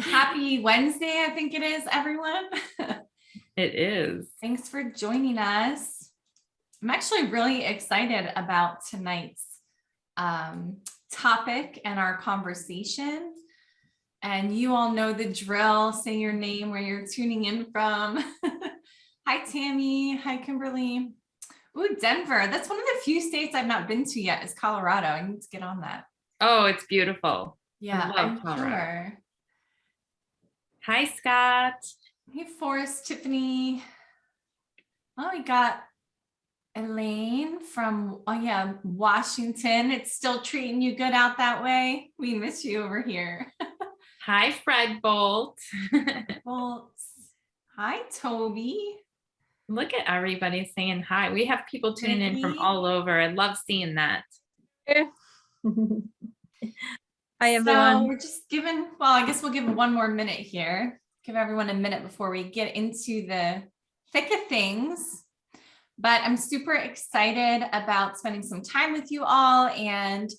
Happy Wednesday, I think it is, everyone. It is. Thanks for joining us. I'm actually really excited about tonight's topic and our conversation. And you all know the drill. Say your name, where you're tuning in from. Hi, Tammy. Hi, Kimberly. Ooh, Denver. That's one of the few states I've not been to yet is Colorado. I need to get on that. Oh, it's beautiful. Yeah, I'm sure. Hi, Scott. Hey, Forrest, Tiffany. Oh, we got Elaine from, Washington. It's still treating you good out that way. We miss you over here. Hi, Fred Bolt. Bolts. Hi, Toby. Look at everybody saying hi. We have people tuning in from all over. I love seeing that. Hi, everyone. So we're just giving, I guess we'll give one more minute here. Give everyone a minute before we get into the thick of things. But I'm super excited about spending some time with you all and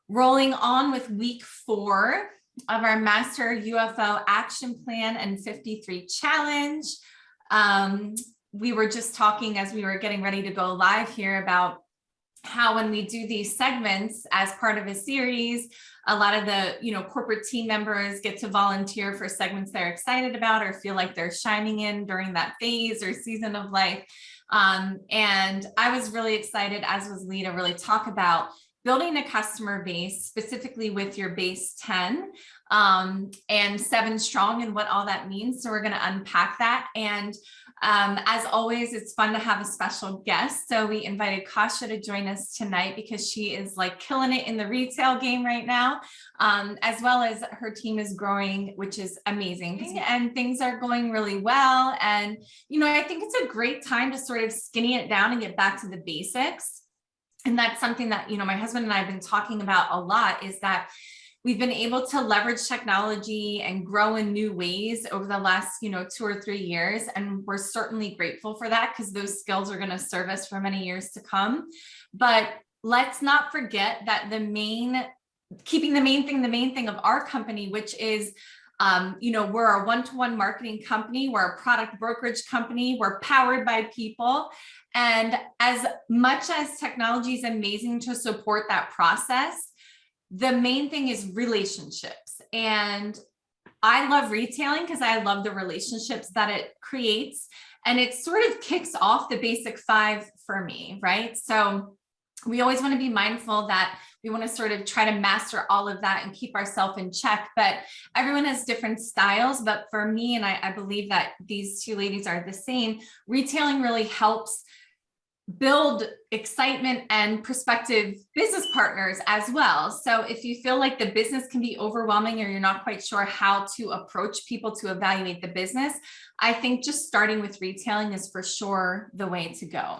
rolling on with week 4 of our Master UFO Action Plan and 53 Challenge. We were just talking as we were getting ready to go live here about how when we do these segments as part of a series, a lot of the corporate team members get to volunteer for segments they're excited about or feel like they're shining in during that phase or season of life. And I was really excited, as was Leigh, to really talk about building a customer base, specifically with your base 10 and 7 strong and what all that means. So we're going to unpack that. And as always, it's fun to have a special guest. So we invited Kasha to join us tonight because she is like killing it in the retail game right now, as well as her team is growing, which is amazing. And things are going really well. And, I think it's a great time to sort of skinny it down and get back to the basics. And that's something that, my husband and I have been talking about a lot, is that we've been able to leverage technology and grow in new ways over the last, 2 or 3 years. And we're certainly grateful for that because those skills are going to serve us for many years to come. But let's not forget that keeping the main thing of our company, which is, we're a one-to-one marketing company. We're a product brokerage company. We're powered by people. And as much as technology is amazing to support that process, the main thing is relationships. And I love retailing because I love the relationships that it creates. And it sort of kicks off the basic 5 for me, right? So we always want to be mindful that we want to sort of try to master all of that and keep ourselves in check. But everyone has different styles. But for me, and I believe that these 2 ladies are the same, retailing really helps build excitement and prospective business partners as well. So if you feel like the business can be overwhelming or you're not quite sure how to approach people to evaluate the business, I think just starting with retailing is for sure the way to go.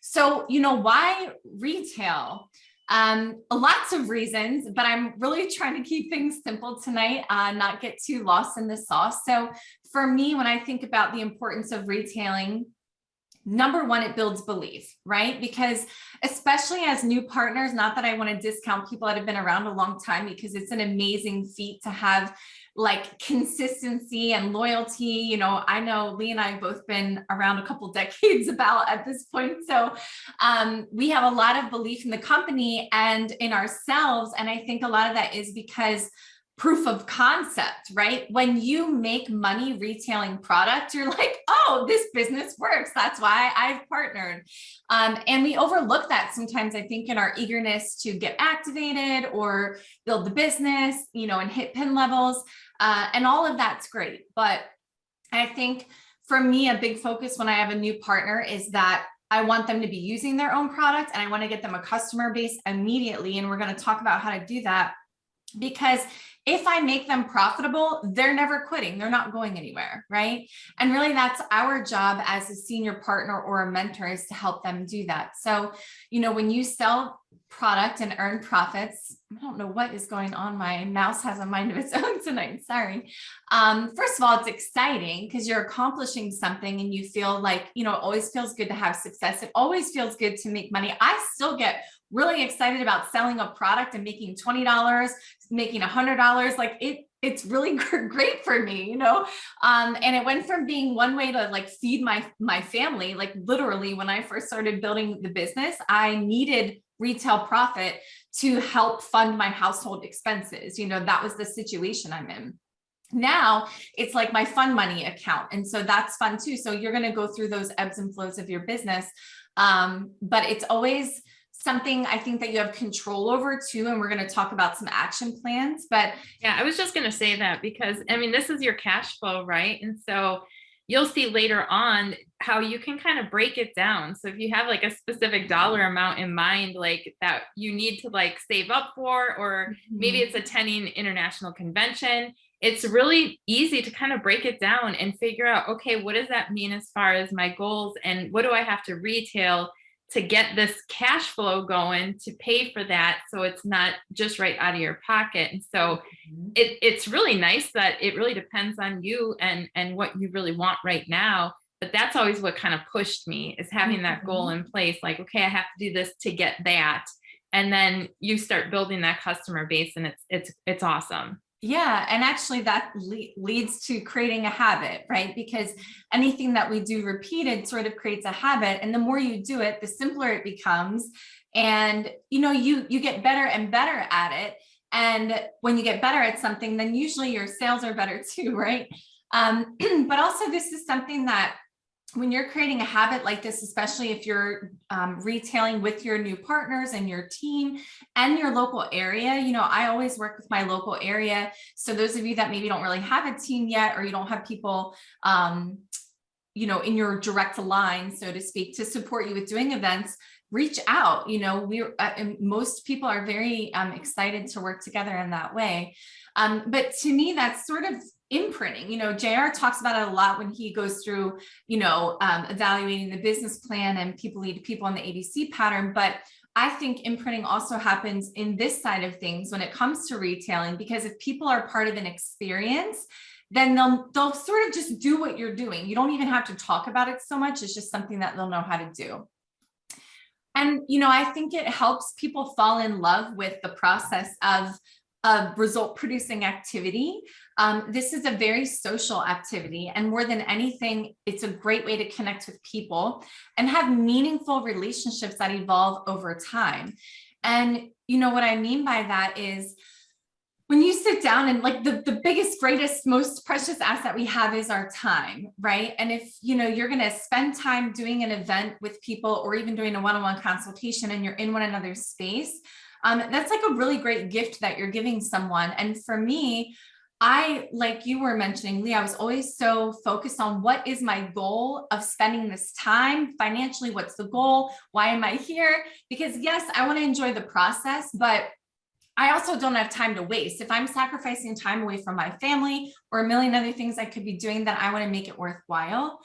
So, why retail? Lots of reasons, but I'm really trying to keep things simple tonight, not get too lost in the sauce. So for me, when I think about the importance of retailing, number 1, it builds belief, right? Because especially as new partners, not that I want to discount people that have been around a long time, because it's an amazing feat to have like consistency and loyalty. I know Leigh and I have both been around a couple decades about at this point. So we have a lot of belief in the company and in ourselves. And I think a lot of that is because proof of concept, right? When you make money retailing product, you're like, oh, this business works. That's why I've partnered. And we overlook that sometimes, I think, in our eagerness to get activated or build the business, and hit pin levels. And all of that's great. But I think for me, a big focus when I have a new partner is that I want them to be using their own product and I want to get them a customer base immediately. And we're going to talk about how to do that, because if I make them profitable, they're never quitting. They're not going anywhere, right? And really that's our job as a senior partner or a mentor, is to help them do that. So, when you sell product and earn profits, I don't know what is going on. My mouse has a mind of its own tonight. Sorry. First of all, it's exciting because you're accomplishing something and you feel like, it always feels good to have success. It always feels good to make money. I still get really excited about selling a product and making $20, making $100. Like it's really great for me, and it went from being one way to like feed my family. Like literally when I first started building the business, I needed retail profit to help fund my household expenses. That was the situation I'm in. Now it's like my fund money account. And so that's fun too. So you're going to go through those ebbs and flows of your business. But it's always something I think that you have control over too. And we're going to talk about some action plans, but yeah, I was just going to say that because I mean, this is your cash flow, right? And so you'll see later on how you can kind of break it down. So if you have like a specific dollar amount in mind, like that you need to like save up for, or maybe it's attending international convention, it's really easy to kind of break it down and figure out, okay, what does that mean as far as my goals, and what do I have to retail to get this cash flow going to pay for that, so it's not just right out of your pocket. And so it's really nice that it really depends on you and what you really want right now. But that's always what kind of pushed me, is having that goal in place. Like, okay, I have to do this to get that. And then you start building that customer base, and it's awesome. Yeah. And actually that leads to creating a habit, right? Because anything that we do repeated sort of creates a habit. And the more you do it, the simpler it becomes. And, you get better and better at it. And when you get better at something, then usually your sales are better too, right? But also this is something that when you're creating a habit like this, especially if you're retailing with your new partners and your team and your local area, I always work with my local area. So those of you that maybe don't really have a team yet, or you don't have people, in your direct line, so to speak, to support you with doing events, reach out. Most people are very excited to work together in that way. But to me, that's sort of imprinting. JR talks about it a lot when he goes through, evaluating the business plan and people lead people on the ABC pattern. But I think imprinting also happens in this side of things when it comes to retailing, because if people are part of an experience, then they'll sort of just do what you're doing. You don't even have to talk about it so much. It's just something that they'll know how to do. And, I think it helps people fall in love with the process of result producing activity. This is a very social activity, and more than anything, it's a great way to connect with people and have meaningful relationships that evolve over time. And what I mean by that is when you sit down, and like the biggest, greatest, most precious asset we have is our time, right? And if you're going to spend time doing an event with people, or even doing a one-on-one consultation, and you're in one another's space, that's like a really great gift that you're giving someone. And for me, like you were mentioning, Leigh, I was always so focused on what is my goal of spending this time financially? What's the goal? Why am I here? Because yes, I want to enjoy the process, but I also don't have time to waste. If I'm sacrificing time away from my family or a million other things I could be doing, then I want to make it worthwhile.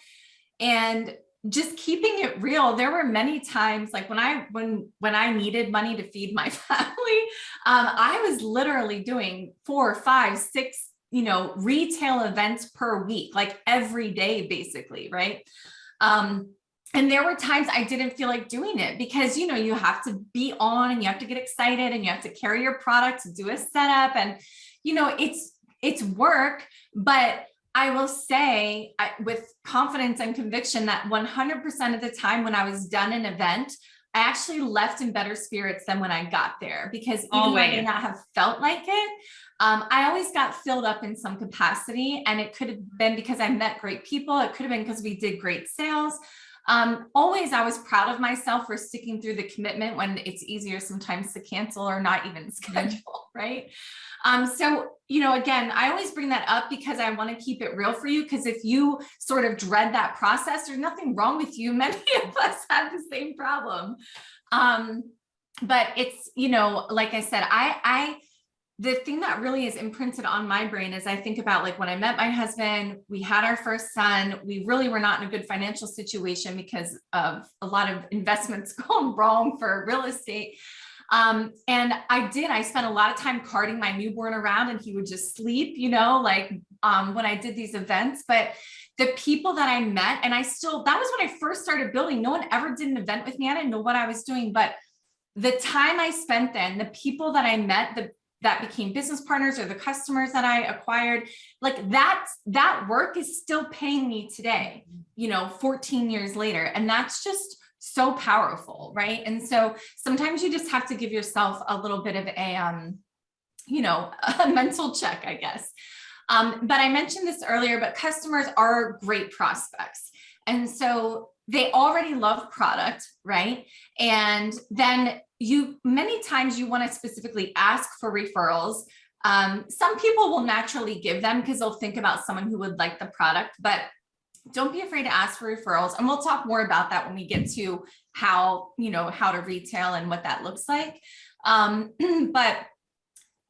And just keeping it real, there were many times like when I needed money to feed my family, I was literally doing 4, 5, 6, retail events per week, like every day, basically, right? And there were times I didn't feel like doing it because, you have to be on and you have to get excited and you have to carry your product to do a setup, and, it's work. But I will say with confidence and conviction that 100% of the time when I was done an event, I actually left in better spirits than when I got there, because even though I may not have felt like it, I always got filled up in some capacity. And it could have been because I met great people. It could have been because we did great sales. Always, I was proud of myself for sticking through the commitment when it's easier sometimes to cancel or not even schedule, right? So, again, I always bring that up because I want to keep it real for you. Because if you sort of dread that process, there's nothing wrong with you. Many of us have the same problem. But it's, like I said, the thing that really is imprinted on my brain is I think about like when I met my husband, we had our first son, we really were not in a good financial situation because of a lot of investments going wrong for real estate. And I spent a lot of time carting my newborn around and he would just sleep, when I did these events. But the people that I met, and that was when I first started building. No one ever did an event with me. I didn't know what I was doing, but the time I spent then, the people that I met, that became business partners or the customers that I acquired, like that work is still paying me today, 14 years later. And that's just so powerful, right? And so sometimes you just have to give yourself a little bit of a, a mental check, I guess. But I mentioned this earlier, but customers are great prospects. And so they already love product, right? And then many times you want to specifically ask for referrals. Some people will naturally give them because they'll think about someone who would like the product, but don't be afraid to ask for referrals. And we'll talk more about that when we get to how to retail and what that looks like. But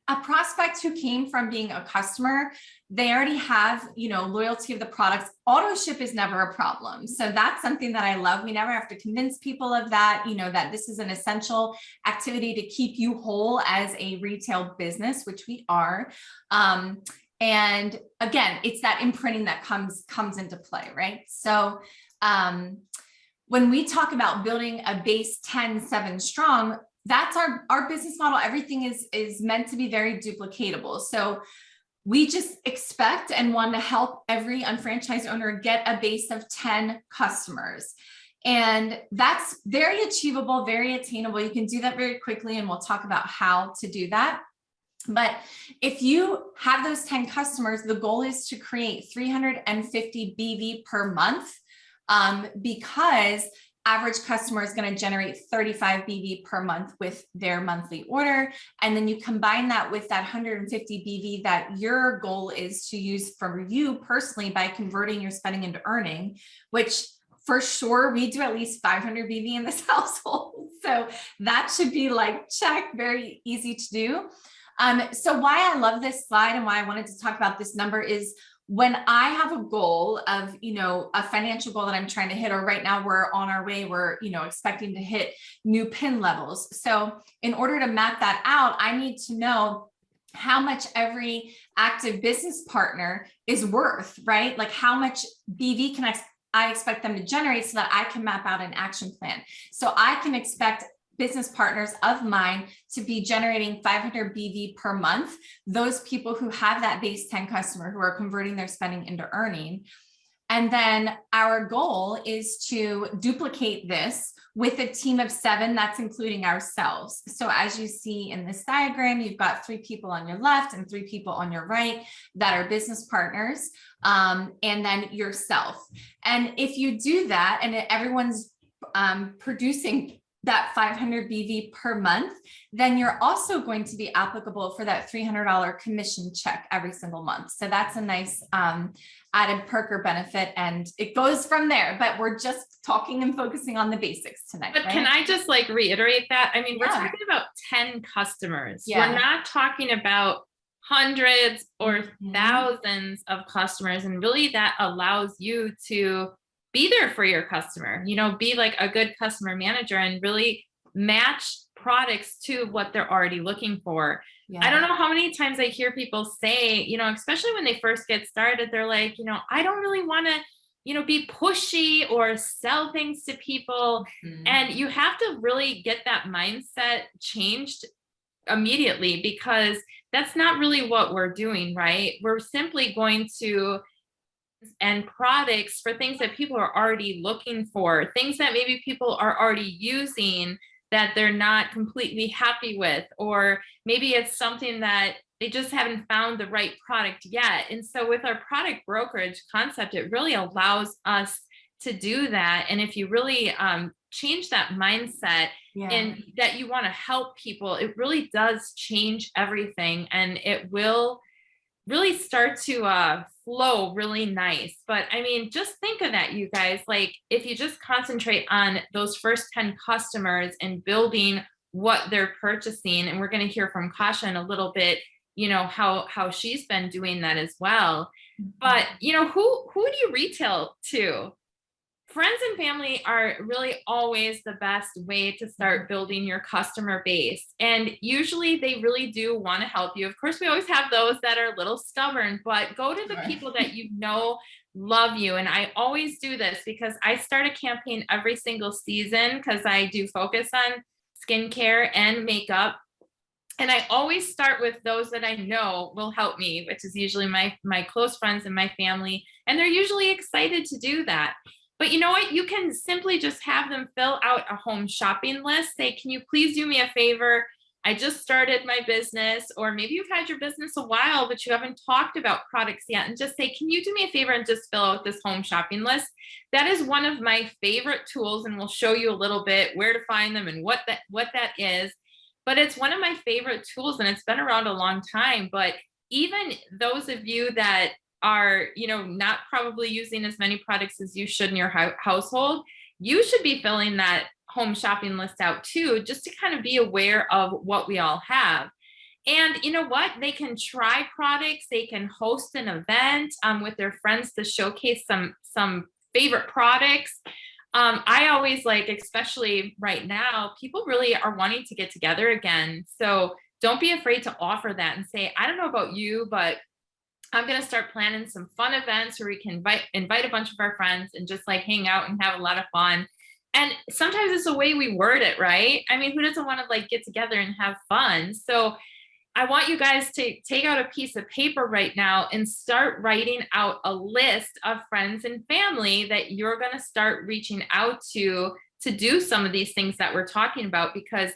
a prospect who came from being a customer, they already have, loyalty of the products. Auto ship is never a problem. So that's something that I love. We never have to convince people of that, that this is an essential activity to keep you whole as a retail business, which we are. And again, it's that imprinting that comes into play, right? So when we talk about building a base 10-7 strong, that's our business model. Everything is meant to be very duplicatable. So we just expect and want to help every unfranchised owner get a base of 10 customers. And that's very achievable, very attainable. You can do that very quickly, and we'll talk about how to do that. But if you have those 10 customers, the goal is to create 350 BV per month, because average customer is going to generate 35 BV per month with their monthly order. And then you combine that with that 150 BV that your goal is to use for you personally by converting your spending into earning, which for sure we do at least 500 BV in this household. So that should be like check, very easy to do. So why I love this slide and why I wanted to talk about this number is when I have a goal of, a financial goal that I'm trying to hit, or right now we're on our way, we're, expecting to hit new PIN levels. So in order to map that out, I need to know how much every active business partner is worth, right? Like how much BV can I expect them to generate so that I can map out an action plan. So I can expect business partners of mine to be generating 500 BV per month, those people who have that base 10 customer who are converting their spending into earning. And then our goal is to duplicate this with a team of 7, that's including ourselves. So as you see in this diagram, you've got 3 people on your left and 3 people on your right that are business partners, and then yourself. And if you do that and everyone's producing that 500 BV per month, then you're also going to be applicable for that $300 commission check every single month. So that's a nice added perk or benefit, and it goes from there, but we're just talking and focusing on the basics tonight. But right? Can I just reiterate that? I mean, we're Yeah. talking about 10 customers. Yeah. We're not talking about hundreds or thousands of customers. And really that allows you to be there for your customer, be like a good customer manager and really match products to what they're already looking for. Yeah. I don't know how many times I hear people say, especially when they first get started, they're like, I don't really want to, be pushy or sell things to people. And you have to really get that mindset changed immediately, because that's not really what we're doing, right? We're simply going to and products for things that people are already looking for, things that maybe people are already using that they're not completely happy with, or maybe it's something that they just haven't found the right product yet. And so with our product brokerage concept, it really allows us to do that. And if you really change that mindset and that you want to help people, it really does change everything, and it will really start to flow really nice. But I mean, just think of that, you guys. Like if you just concentrate on those first 10 customers and building what they're purchasing, and we're going to hear from Kasha in a little bit, how she's been doing that as well. But who do you retail to? Friends and family are really always the best way to start building your customer base. And usually they really do want to help you. Of course, we always have those that are a little stubborn, but go to the people that love you. And I always do this because I start a campaign every single season, because I do focus on skincare and makeup. And I always start with those that I know will help me, which is usually my close friends and my family. And they're usually excited to do that. But you know what? You can simply just have them fill out a home shopping list. Say, can you please do me a favor? I just started my business, or maybe you've had your business a while, but you haven't talked about products yet. And just say, can you do me a favor and just fill out this home shopping list? That is one of my favorite tools. And we'll show you a little bit where to find them and what that is. But it's one of my favorite tools, and it's been around a long time. But even those of you that are, not probably using as many products as you should in your household, you should be filling that home shopping list out too, just to kind of be aware of what we all have. And you know what? They can try products. They can host an event with their friends to showcase some favorite products. I always like, especially right now, people really are wanting to get together again. So don't be afraid to offer that and say, I don't know about you, but I'm going to start planning some fun events where we can invite a bunch of our friends and just like hang out and have a lot of fun. And sometimes it's the way we word it, right? I mean, who doesn't want to like get together and have fun? So I want you guys to take out a piece of paper right now and start writing out a list of friends and family that you're going to start reaching out to do some of these things that we're talking about, because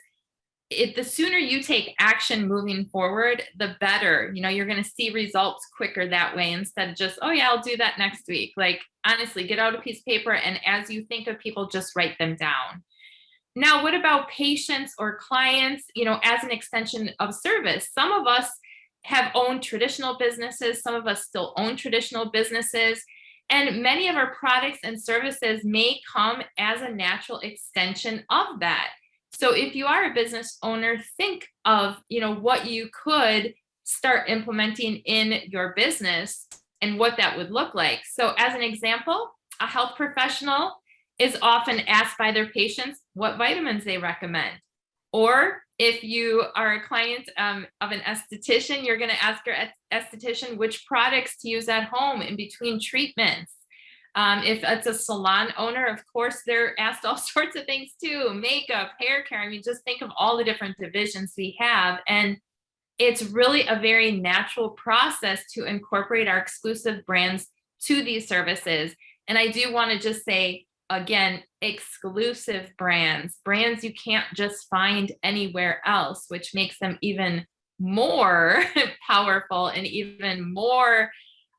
the sooner you take action moving forward, the better. You're going to see results quicker that way, instead of just, oh yeah, I'll do that next week. Like, honestly, get out a piece of paper, and as you think of people, just write them down. Now, what about patients or clients, as an extension of service? Some of us have owned traditional businesses. Some of us still own traditional businesses. And many of our products and services may come as a natural extension of that. So if you are a business owner, think of, what you could start implementing in your business and what that would look like. So as an example, a health professional is often asked by their patients what vitamins they recommend. Or if you are a client of an esthetician, you're going to ask your esthetician which products to use at home in between treatments. If it's a salon owner, of course, they're asked all sorts of things too: makeup, hair care. I mean, just think of all the different divisions we have. And it's really a very natural process to incorporate our exclusive brands to these services. And I do want to just say, again, exclusive brands you can't just find anywhere else, which makes them even more powerful and even more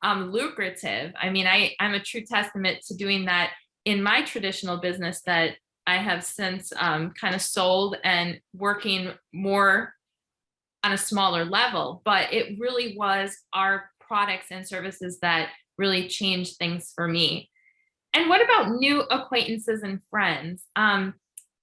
lucrative. I mean, I'm a true testament to doing that in my traditional business that I have since kind of sold and working more on a smaller level. But it really was our products and services that really changed things for me. And what about new acquaintances and friends?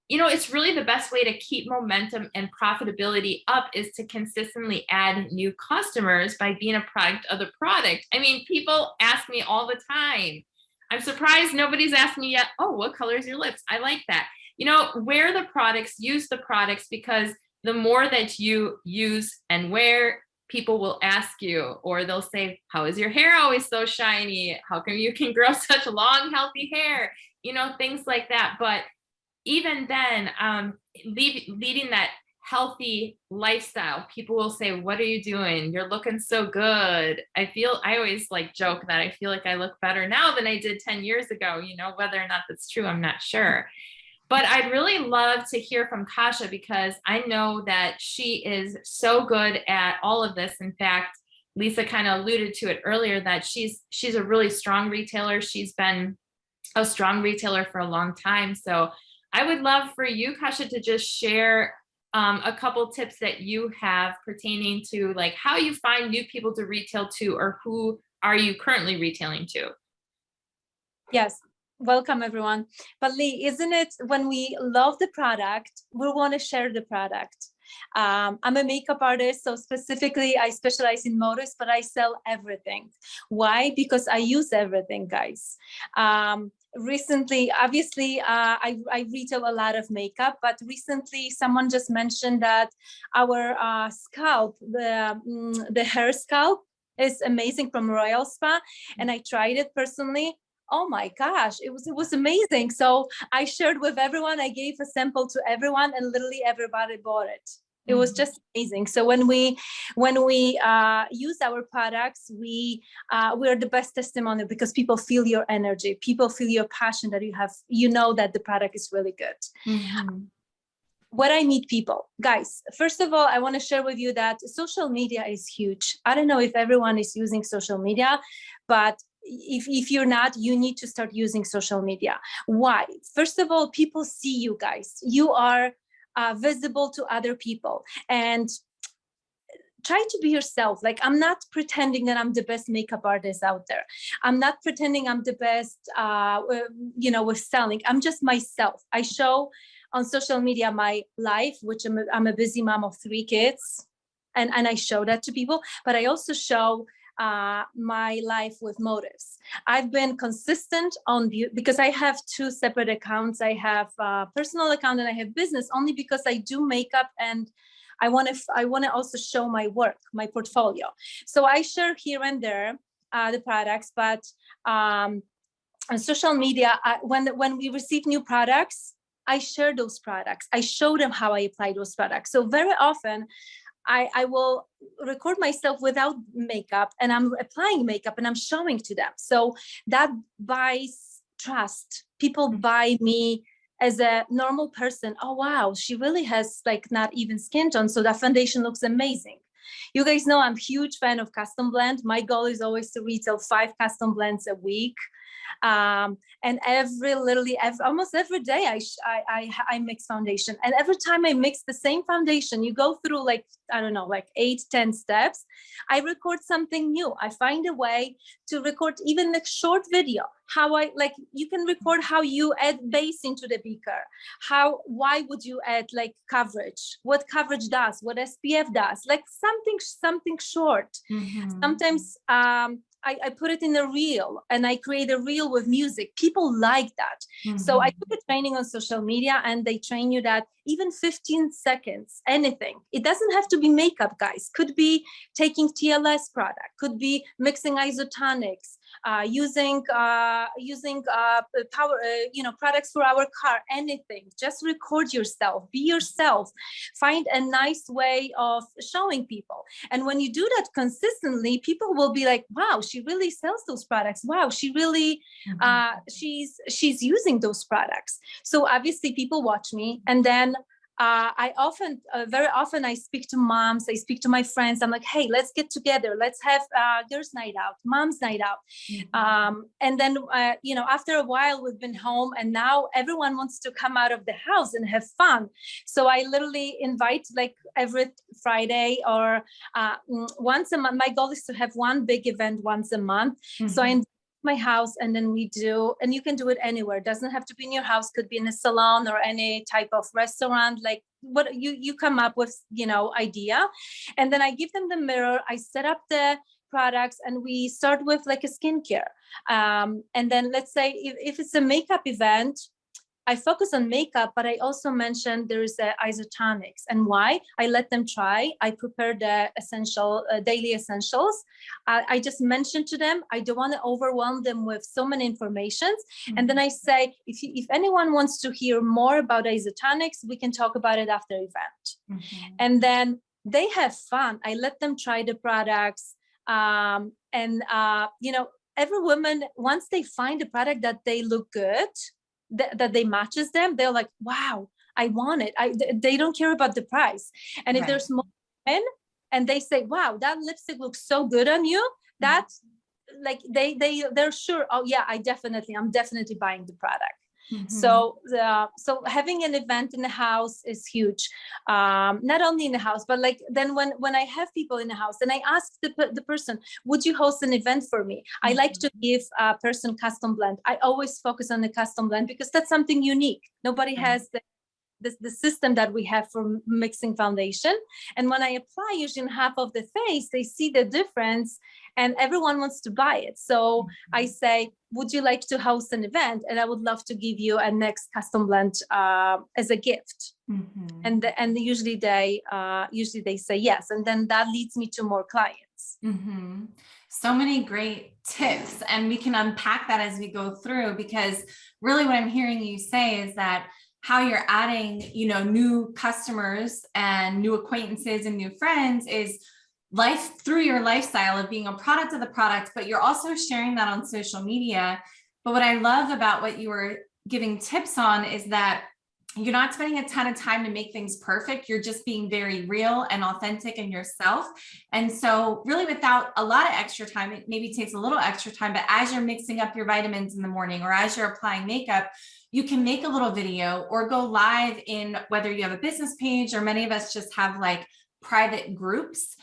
It's really the best way to keep momentum and profitability up is to consistently add new customers by being a product of the product. I mean, people ask me all the time. I'm surprised nobody's asked me yet, oh, what color is your lips? I like that. Wear the products, use the products, because the more that you use and wear, people will ask you, or they'll say, how is your hair always so shiny? How come you can grow such long, healthy hair? Things like that. But even then, leading that healthy lifestyle, people will say, what are you doing? You're looking so good. I always like joke that I feel like I look better now than I did 10 years ago. Whether or not that's true, I'm not sure. But I'd really love to hear from Kasia, because I know that she is so good at all of this. In fact, Lisa kind of alluded to it earlier, that she's a really strong retailer. She's been a strong retailer for a long time. So I would love for you, Kasia, to just share a couple tips that you have pertaining to like how you find new people to retail to, or who are you currently retailing to? Yes. Welcome, everyone. But Leigh, isn't it when we love the product, we want to share the product? I'm a makeup artist, so specifically I specialize in motives, but I sell everything. Why? Because I use everything, guys. Recently, obviously, I retail a lot of makeup, but recently someone just mentioned that our scalp, the hair scalp, is amazing from Royal Spa, and I tried it personally. Oh my gosh, it was amazing. So I shared with everyone, I gave a sample to everyone, and literally everybody bought it. It was just amazing. So when we use our products, we are the best testimony, because people feel your energy, people feel your passion that you have, that the product is really good. When I meet people, guys, first of all, I want to share with you that social media is huge. I don't know if everyone is using social media, but if you're not, you need to start using social media. Why? First of all, people see you guys. You are visible to other people, and try to be yourself. Like, I'm not pretending that I'm the best makeup artist out there. I'm not pretending I'm the best, with selling. I'm just myself. I show on social media my life, which I'm a busy mom of 3 kids, and I show that to people. But I also show my life with motives. I've been consistent on because I have 2 separate accounts. I have a personal account and I have business, only because I do makeup, and I want to also show my work, my portfolio. So I share here and there the products, but on social media, when we receive new products, I share those products. I show them how I apply those products. So very often I will record myself without makeup, and I'm applying makeup and I'm showing to them. So that buys trust. People buy me as a normal person. Oh, wow, she really has like not even skin tone, so that foundation looks amazing. You guys know I'm a huge fan of custom blend. My goal is always to retail 5 custom blends a week. And almost every day I mix foundation, and every time I mix the same foundation, you go through like 8-10 steps. I record something new. I find a way to record even a short video. You can record how you add base into the beaker. Why would you add like coverage? What coverage does? What SPF does? Like something short. Sometimes I put it in a reel, and I create a reel with music. People like that. So I took a training on social media, and they train you that even 15 seconds, anything. It doesn't have to be makeup, guys. Could be taking TLS product, could be mixing isotonics, using power, products for our car, anything. Just record yourself, be yourself, find a nice way of showing people. And when you do that consistently, people will be like, wow, she really sells those products. Wow, she really, she's using those products. So obviously people watch me, and then very often I speak to moms, I speak to my friends. I'm like, hey, let's get together. Let's have girls' night out, mom's night out. And then, after a while we've been home, and now everyone wants to come out of the house and have fun. So I literally invite like every Friday or once a month. My goal is to have one big event once a month. So I invite my house, and then we do, and you can do it anywhere. It doesn't have to be in your house, could be in a salon or any type of restaurant, like what you come up with, idea. And then I give them the mirror, I set up the products, and we start with like a skincare. And then let's say if it's a makeup event, I focus on makeup, but I also mentioned there is isotonics. And why? I let them try. I prepare the daily essentials. I just mention to them, I don't want to overwhelm them with so many informations. And then I say, if anyone wants to hear more about isotonics, we can talk about it after event. And then they have fun. I let them try the products. Every woman, once they find a product that they look good, that they matches them, they're like, wow, I want it. They don't care about the price. And if there's more men and they say, wow, that lipstick looks so good on you, that's like they're sure, oh yeah, I'm definitely buying the product. So having an event in the house is huge. Not only in the house, but like then when I have people in the house and I ask the person, would you host an event for me? I like to give a person custom blend. I always focus on the custom blend because that's something unique. Nobody has the system that we have for mixing foundation. And when I apply usually in half of the face, they see the difference and everyone wants to buy it. So I say, would you like to host an event? And I would love to give you a next custom blend as a gift. And usually they say yes. And then that leads me to more clients. So many great tips, and we can unpack that as we go through, because really what I'm hearing you say is that how you're adding, new customers and new acquaintances and new friends is life through your lifestyle of being a product of the product, but you're also sharing that on social media. But what I love about what you were giving tips on is that you're not spending a ton of time to make things perfect. You're just being very real and authentic in yourself. And so really without a lot of extra time, it maybe takes a little extra time, but as you're mixing up your vitamins in the morning or as you're applying makeup, you can make a little video or go live in whether you have a business page or many of us just have like private groups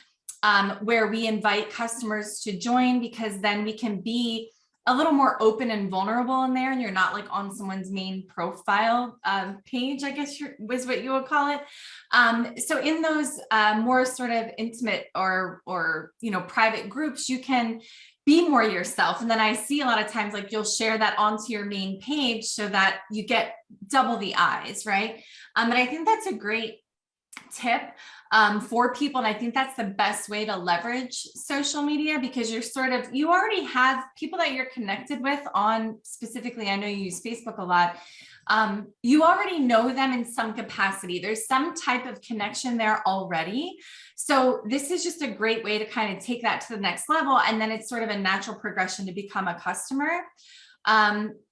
where we invite customers to join, because then we can be a little more open and vulnerable in there, and you're not like on someone's main profile page, I guess was what you would call it. So in those more sort of intimate or private groups, you can be more yourself. And then I see a lot of times like you'll share that onto your main page so that you get double the eyes, right? But I think that's a great tip for people. And I think that's the best way to leverage social media, because you already have people that you're connected with on, specifically, I know you use Facebook a lot. You already know them in some capacity. There's some type of connection there already. So this is just a great way to kind of take that to the next level. And then it's sort of a natural progression to become a customer.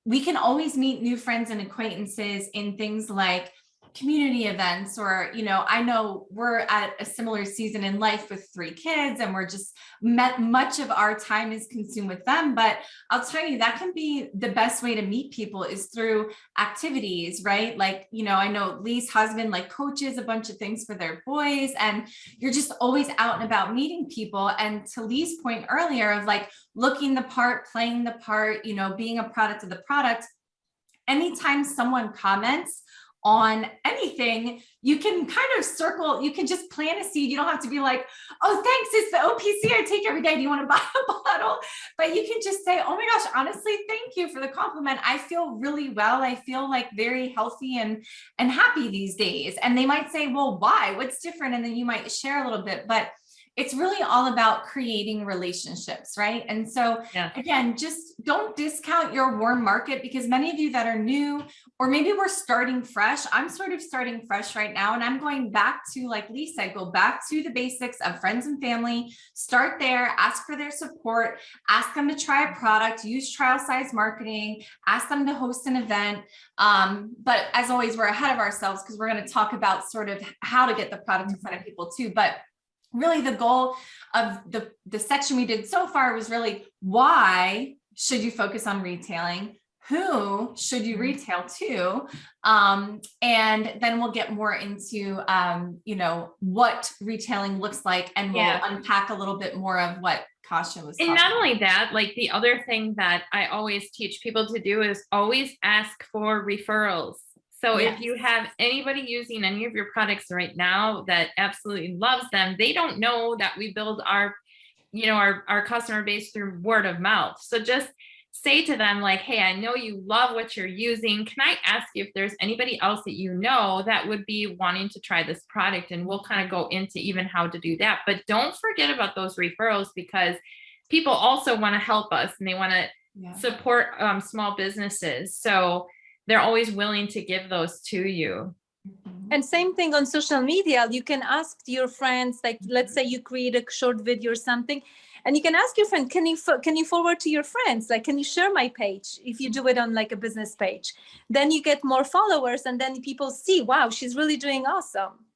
We can always meet new friends and acquaintances in things like community events, or, I know we're at a similar season in life with 3 kids and we're just much of our time is consumed with them. But I'll tell you, that can be the best way to meet people is through activities, right? Like, I know Leigh's husband like coaches a bunch of things for their boys, and you're just always out and about meeting people. And to Leigh's point earlier of like looking the part, playing the part, being a product of the product, anytime someone comments on anything, you can kind of you can just plant a seed. You don't have to be like, oh, thanks, it's the OPC I take every day. Do you want to buy a bottle? But you can just say, oh my gosh, honestly, thank you for the compliment. I feel really well. I feel like very healthy and happy these days. And they might say, well, why? What's different? And then you might share a little bit, but it's really all about creating relationships, right? And so again, just don't discount your warm market, because many of you that are new, or maybe we're starting fresh. I'm sort of starting fresh right now, and I'm going back to, like Leigh said, go back to the basics of friends and family, start there, ask for their support, ask them to try a product, use trial size marketing, ask them to host an event. But as always, we're ahead of ourselves because we're going to talk about sort of how to get the product in front of people too. But really the goal of the section we did so far was really, why should you focus on retailing? Who should you retail to? And then we'll get more into, what retailing looks like, and we'll unpack a little bit more of what Kasha was talking about. And not only that, like the other thing that I always teach people to do is always ask for referrals. So if you have anybody using any of your products right now that absolutely loves them, they don't know that we build our customer base through word of mouth. So just say to them like, hey, I know you love what you're using. Can I ask you if there's anybody else that you know that would be wanting to try this product? And we'll kind of go into even how to do that. But don't forget about those referrals, because people also want to help us and they want to support small businesses. So they're always willing to give those to you. And same thing on social media. You can ask your friends, like, let's say you create a short video or something, and you can ask your friend, can you forward to your friends? Like, can you share my page? If you do it on like a business page, then you get more followers, and then people see, wow, she's really doing awesome.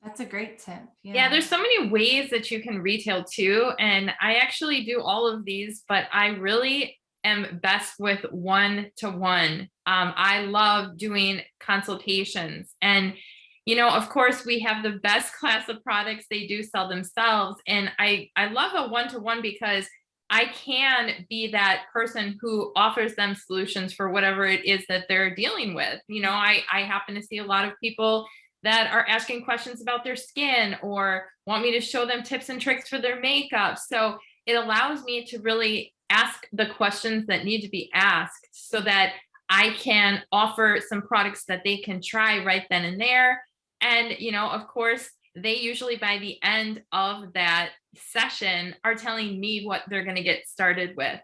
That's a great tip. Yeah, there's so many ways that you can retail too. And I actually do all of these, but I really am best with one-to-one. I love doing consultations, and of course we have the best class of products. They do sell themselves, and I love a one-to-one because I can be that person who offers them solutions for whatever it is that they're dealing with. I happen to see a lot of people that are asking questions about their skin or want me to show them tips and tricks for their makeup. So it allows me to really ask the questions that need to be asked so that I can offer some products that they can try right then and there. And, of course, they usually by the end of that session are telling me what they're going to get started with.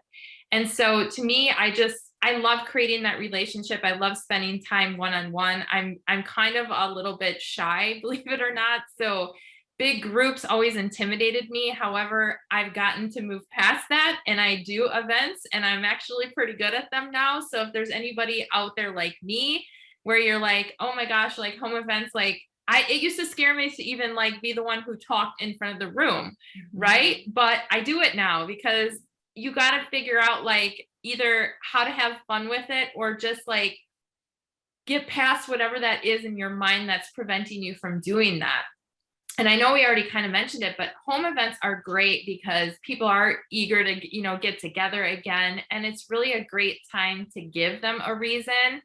And so to me, I just I love creating that relationship. I love spending time one-on-one. I'm kind of a little bit shy, believe it or not. So big groups always intimidated me. However, I've gotten to move past that, and I do events, and I'm actually pretty good at them now. So if there's anybody out there like me, where you're like, oh my gosh, like home events, like it used to scare me to even like be the one who talked in front of the room, right? But I do it now because you got to figure out like either how to have fun with it or just like get past whatever that is in your mind that's preventing you from doing that. And I know we already kind of mentioned it, but home events are great because people are eager to, you know, get together again. And it's really a great time to give them a reason.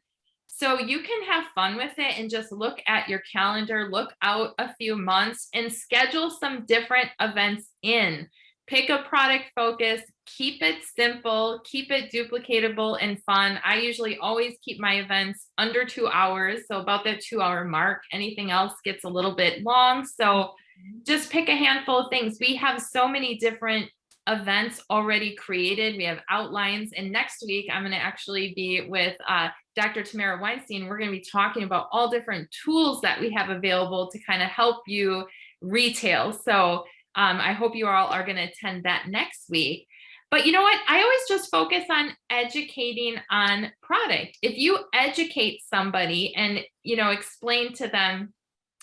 So you can have fun with it and just look at your calendar, look out a few months and schedule some different events in. Pick a product focus, keep it simple, keep it duplicatable and fun. I usually always keep my events under 2 hours. So about that 2-hour mark, anything else gets a little bit long. So just pick a handful of things. We have so many different events already created. We have outlines. And next week, I'm going to actually be with Dr. Tamara Weinstein. We're going to be talking about all different tools that we have available to kind of help you retail. So I hope you all are going to attend that next week. But you know what? I always just focus on educating on product. If you educate somebody and, you know, explain to them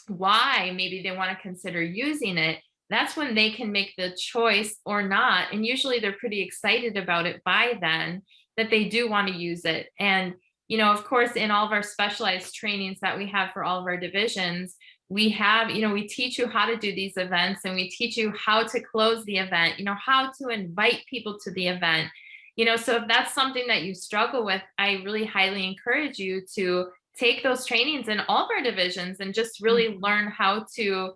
why maybe they want to consider using it, that's when they can make the choice or not. And usually they're pretty excited about it by then that they do want to use it. And, you know, of course, in all of our specialized trainings that we have for all of our divisions, we have, you know, we teach you how to do these events and we teach you how to close the event, you know, how to invite people to the event, you know, so if that's something that you struggle with, I really highly encourage you to take those trainings in all of our divisions and just really learn how to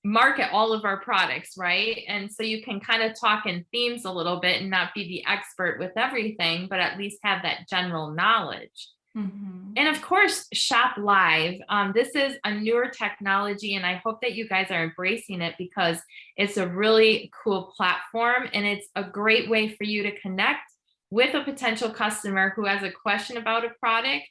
market all of our products, right? And so you can kind of talk in themes a little bit and not be the expert with everything, but at least have that general knowledge. And of course, shop live. This is a newer technology, and I hope that you guys are embracing it because it's a really cool platform and it's a great way for you to connect with a potential customer who has a question about a product,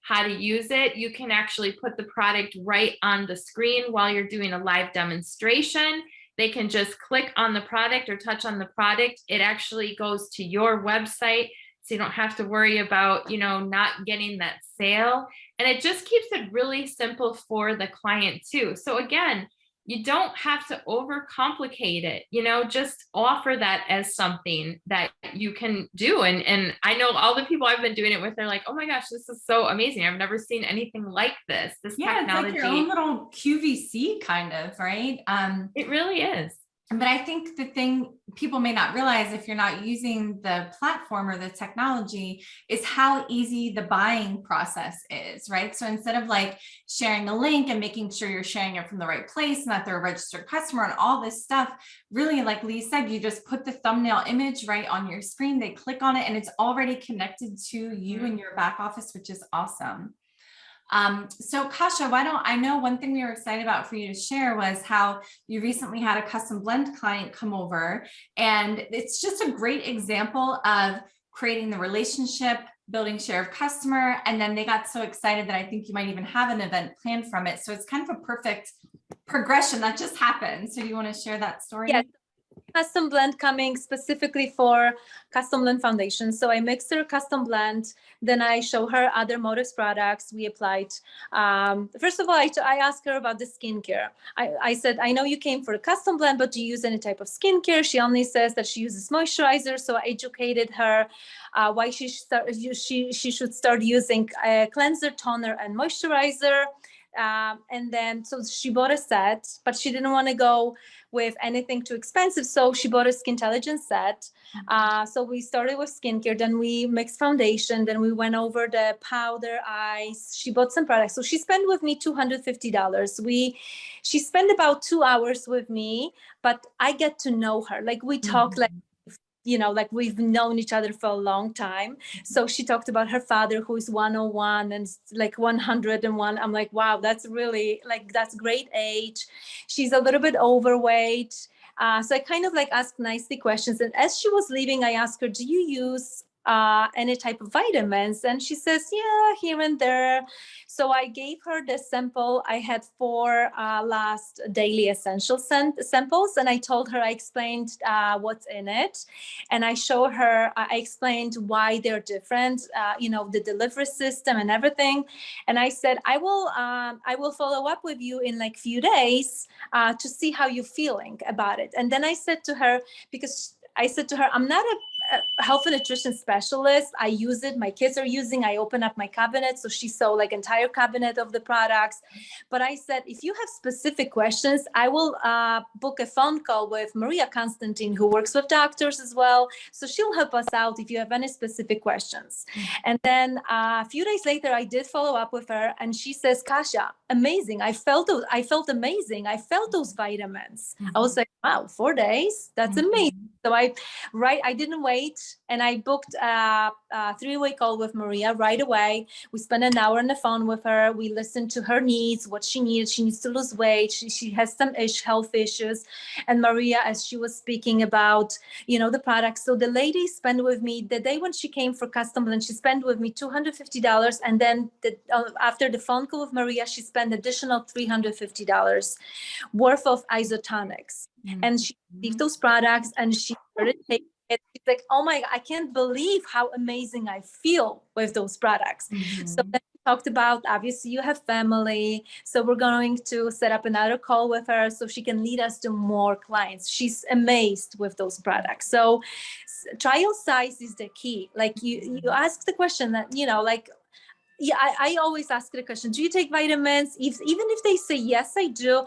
how to use it. You can actually put the product right on the screen while you're doing a live demonstration. They can just click on the product or touch on the product. It actually goes to your website. So you don't have to worry about, you know, not getting that sale. And it just keeps it really simple for the client too. So again, you don't have to overcomplicate it, you know, just offer that as something that you can do. And I know all the people I've been doing it with, they're like, oh my gosh, this is so amazing. I've never seen anything like this. This technology. It's like your own little QVC kind of, right? It really is. But I think the thing people may not realize if you're not using the platform or the technology is how easy the buying process is, right? So instead of like sharing a link and making sure you're sharing it from the right place and that they're a registered customer and all this stuff, really, like Leigh said, you just put the thumbnail image right on your screen, they click on it and it's already connected to you in your back office, which is awesome. So Kasha, I know one thing we were excited about for you to share was how you recently had a custom blend client come over, and it's just a great example of creating the relationship, building share of customer, and then they got so excited that I think you might even have an event planned from it. So it's kind of a perfect progression that just happened. So do you want to share that story? Yes. Custom blend coming specifically for custom blend foundation. So I mixed her custom blend, then I show her other Motives products we applied. First of all, I asked her about the skincare. I said, I know you came for a custom blend, but do you use any type of skincare? She only says that she uses moisturizer. So I educated her why she should start using a cleanser, toner, and moisturizer. And then, so she bought a set, but she didn't want to go with anything too expensive. So she bought a Skintelligence set. So we started with skincare, then we mixed foundation, then we went over the powder, eyes. She bought some products. So she spent with me $250. She spent about 2 hours with me, but I get to know her. Like we talk like, you know, like we've known each other for a long time. So she talked about her father, who is 101 and like 101. I'm like, wow, that's really like, that's great age. She's a little bit overweight. So I kind of like asked nicely questions. And as she was leaving, I asked her, do you use any type of vitamins? And she says, yeah, here and there. So I gave her the sample. I had 4 last daily essential samples, and I told her, I explained what's in it, and I showed her, I explained why they're different, the delivery system and everything. And I said, I will follow up with you in like few days to see how you're feeling about it. And then I said to her, because I said to her, I'm not a health and nutrition specialist. I use it. My kids are using. I open up my cabinet, so she saw like entire cabinet of the products. But I said, if you have specific questions, I will book a phone call with Maria Constantine, who works with doctors as well. So she'll help us out if you have any specific questions. And then a few days later, I did follow up with her, and she says, Kasia, amazing. I felt amazing. I felt those vitamins. I was like, wow, 4 days. That's amazing. So I didn't wait, and I booked a 3-way call with Maria right away. We spent an hour on the phone with her. We listened to her needs, what she needs. She needs to lose weight. She has some health issues. And Maria, as she was speaking about, the products. So the lady spent with me the day when she came for Custom Blend, she spent with me $250. And then after the phone call with Maria, she spent additional $350 worth of isotonics. And she received those products, and she started taking it. She's like, oh my, I can't believe how amazing I feel with those products. So then we talked about, obviously you have family. So we're going to set up another call with her so she can lead us to more clients. She's amazed with those products. So trial size is the key. Like you ask the question that, I always ask the question, do you take vitamins? Even if they say, yes, I do,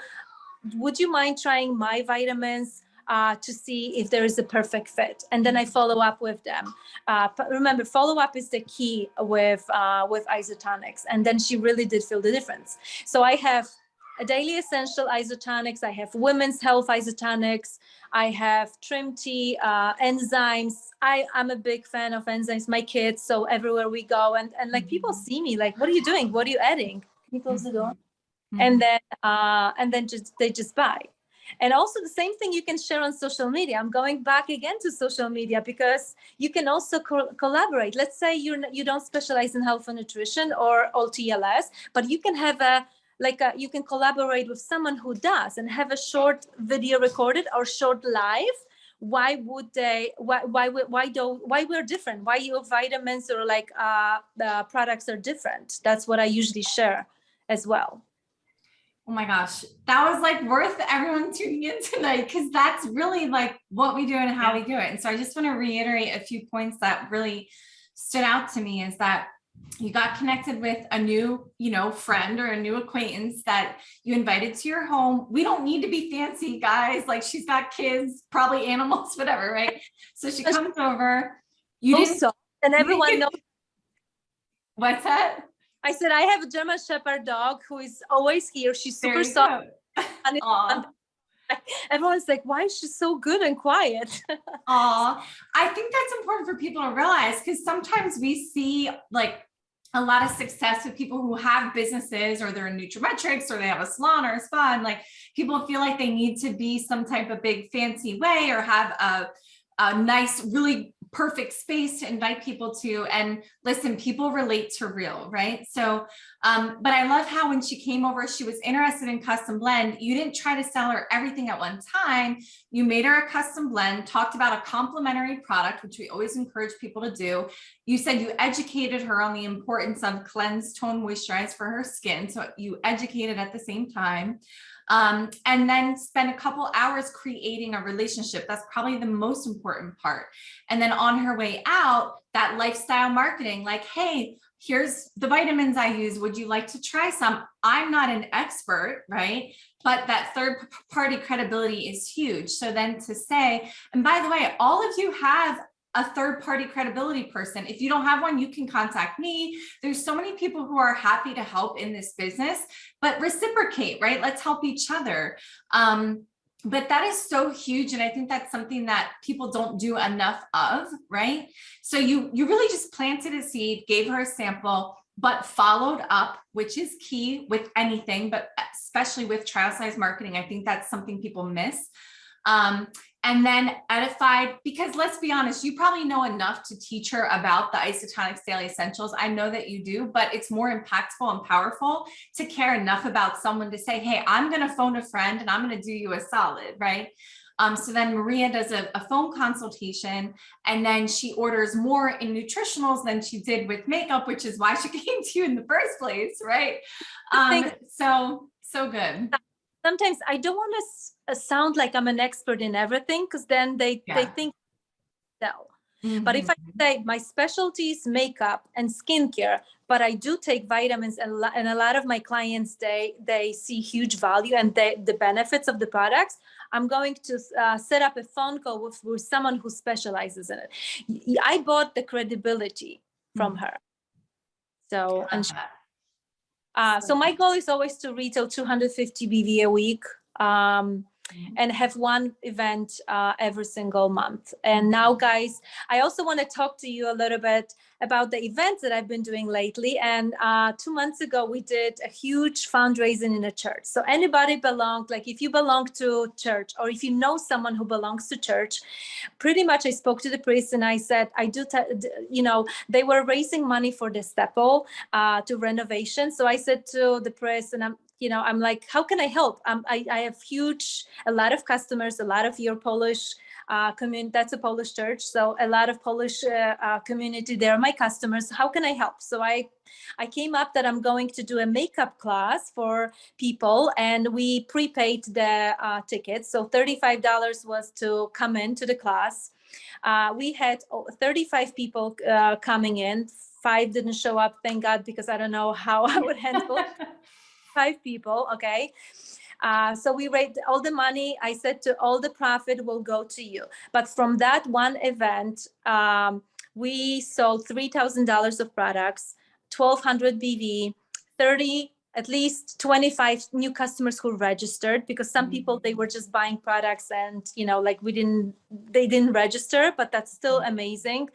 would you mind trying my vitamins to see if there is a perfect fit? And then I follow up with them. Remember, follow up is the key with isotonics. And then she really did feel the difference. So I have a daily essential isotonics. I have women's health isotonics. I have trim tea, enzymes. I'm a big fan of enzymes. My kids, so everywhere we go, and like people see me like, what are you doing? What are you adding? Can you close the door? And then they just buy. And also the same thing you can share on social media. I'm going back again to social media because you can also collaborate. Let's say you don't specialize in health and nutrition or TLS, but you can have you can collaborate with someone who does and have a short video recorded or short live. Why would they? Why we're different? Why your vitamins or the products are different? That's what I usually share as well. Oh my gosh, that was like worth everyone tuning in tonight, because that's really like what we do and how we do it. And so I just want to reiterate a few points that really stood out to me is that you got connected with a new, friend or a new acquaintance that you invited to your home. We don't need to be fancy, guys. Like, she's got kids, probably animals, whatever, right? So she comes over. And everyone knows. What's that? I said, I have a German Shepherd dog who is always here. She's super soft. And everyone's like, why is she so good and quiet? I think that's important for people to realize, because sometimes we see like a lot of success with people who have businesses, or they're in Nutrimetrics, or they have a salon or a spa, and like people feel like they need to be some type of big fancy way or have a nice, really perfect space to invite people to. And listen, people relate to real, right? So, but I love how when she came over, she was interested in custom blend. You didn't try to sell her everything at one time. You made her a custom blend, talked about a complementary product, which we always encourage people to do. You said you educated her on the importance of cleanse, tone, moisturize for her skin. So you educated at the same time. And then spend a couple hours creating a relationship. That's probably the most important part. And then on her way out, that lifestyle marketing, like, hey, here's the vitamins I use. Would you like to try some? I'm not an expert, right? But that third party credibility is huge. So then to say, and by the way, all of you have a third party credibility person. If you don't have one, you can contact me. There's so many people who are happy to help in this business, but reciprocate, right? Let's help each other. But that is so huge. And I think that's something that people don't do enough of, right? So you really just planted a seed, gave her a sample, but followed up, which is key with anything, but especially with trial size marketing. I think that's something people miss. and then edified, because let's be honest, you probably know enough to teach her about the Isotonics Daily Essentials. I know that you do, but it's more impactful and powerful to care enough about someone to say, hey, I'm going to phone a friend and I'm going to do you a solid, right? So then Maria does a phone consultation, and then she orders more in nutritionals than she did with makeup, which is why she came to you in the first place, right? So good. Sometimes I don't want to sound like I'm an expert in everything, because then they think so. But if I say my specialty is makeup and skincare, but I do take vitamins, and a lot of my clients, they see huge value and the benefits of the products, I'm going to set up a phone call with someone who specializes in it. I bought the credibility from her. So, and so my goal is always to retail 250 BV a week. And have one event every single month. And now, guys, I also want to talk to you a little bit about the events that I've been doing lately. And 2 months ago, we did a huge fundraising in a church. So anybody belonged, like if you belong to church, or if you know someone who belongs to church, pretty much I spoke to the priest and I said, they were raising money for the steeple to renovation. So I said to the priest, and I'm like, how can I help? I have a lot of customers, a lot of your Polish community. That's a Polish church. So a lot of Polish community, they're my customers. How can I help? So I came up that I'm going to do a makeup class for people, and we prepaid the tickets. So $35 was to come into the class. We had 35 people coming in. 5 didn't show up, thank God, because I don't know how I would handle it. 5 people, okay. So we raised all the money. I said to all the profit will go to you. But from that one event, we sold $3,000 of products, 1,200 BV, 30, at least 25 new customers who registered, because some people, they were just buying products and, they didn't register, but that's still amazing.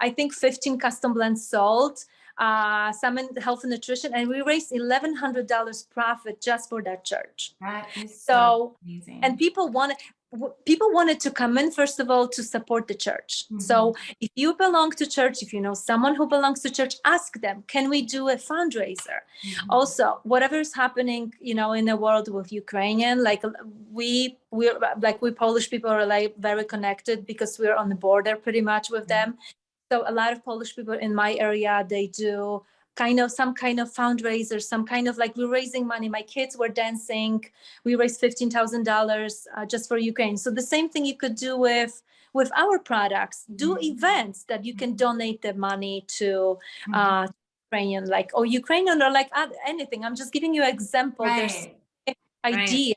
I think 15 custom blends sold. Some in health and nutrition, and we raised $1,100 profit just for that church. That is so amazing. And people wanted to come in, first of all, to support the church. So if you belong to church, if you know someone who belongs to church, ask them, can we do a fundraiser? Also, whatever is happening, in the world with Ukrainian, like we Polish people are like very connected because we're on the border pretty much with them. So a lot of Polish people in my area, they do some kind of fundraiser, some kind of like, we're raising money. My kids were dancing. We raised $15,000 just for Ukraine. So the same thing you could do with our products. Do events that you can donate the money to Ukrainian, or Ukrainian, or anything. I'm just giving you an example. Right. There's idea.